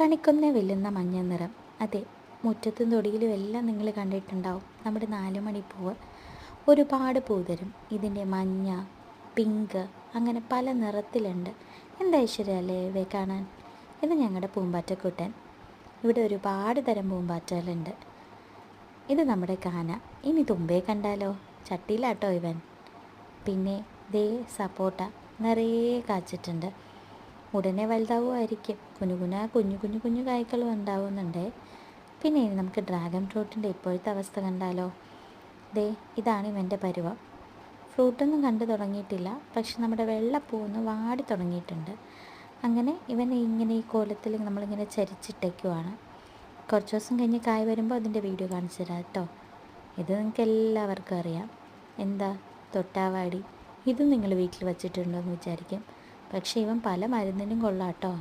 കണിക്കൊന്ന വെല്ലുന്ന മഞ്ഞ നിറം. അതെ, മുറ്റത്തും തൊടിയിലും എല്ലാം നിങ്ങൾ കണ്ടിട്ടുണ്ടാവും നമ്മുടെ 4 മണിപ്പൂവ്. ഒരുപാട് പൂ തരും. ഇതിൻ്റെ മഞ്ഞ, പിങ്ക്, അങ്ങനെ പല നിറത്തിലുണ്ട്. എന്താ ഐശ്വര്യമല്ലേ ഇവയെ കാണാൻ. ഇത് ഞങ്ങളുടെ പൂമ്പാറ്റക്കുട്ടൻ. ഇവിടെ ഒരുപാട് തരം പൂമ്പാറ്റകളുണ്ട്. ഇത് നമ്മുടെ കാന. ഇനി തുമ്പയെ കണ്ടാലോ? ചട്ടിയിലാട്ടോ ഇവൻ. പിന്നെ ദേ സപ്പോട്ട നിറയെ കാച്ചിട്ടുണ്ട്. ഉടനെ വലുതാവുമായിരിക്കും. കുഞ്ഞു കുഞ്ഞു കായ്ക്കളും ഉണ്ടാവുന്നുണ്ട്. പിന്നെ നമുക്ക് ഡ്രാഗൺ ഫ്രൂട്ടിൻ്റെ ഇപ്പോഴത്തെ അവസ്ഥ കണ്ടാലോ? ദേ ഇതാണ് ഇവൻ്റെ പരുവം. ഫ്രൂട്ടൊന്നും കണ്ടു തുടങ്ങിയിട്ടില്ല, പക്ഷെ നമ്മുടെ വെള്ളപ്പൂവൊന്ന് വാടി തുടങ്ങിയിട്ടുണ്ട്. അങ്ങനെ ഇവനെ ഇങ്ങനെ ഈ കോലത്തിൽ നമ്മളിങ്ങനെ ചരിച്ചിട്ടേക്കുവാണ്. കുറച്ച് ദിവസം കഴിഞ്ഞ് കായ് വരുമ്പോൾ അതിൻ്റെ വീഡിയോ കാണിച്ചു തരാം കേട്ടോ. ഇത് നിങ്ങൾക്ക് എല്ലാവർക്കും അറിയാം. എന്താ തൊട്ടാവാടി. ഇതും നിങ്ങൾ വീട്ടിൽ വച്ചിട്ടുണ്ടോ എന്ന് വിചാരിക്കും. പക്ഷേ ഇവൻ പല മരുന്നിനും കൊള്ളാം കേട്ടോ.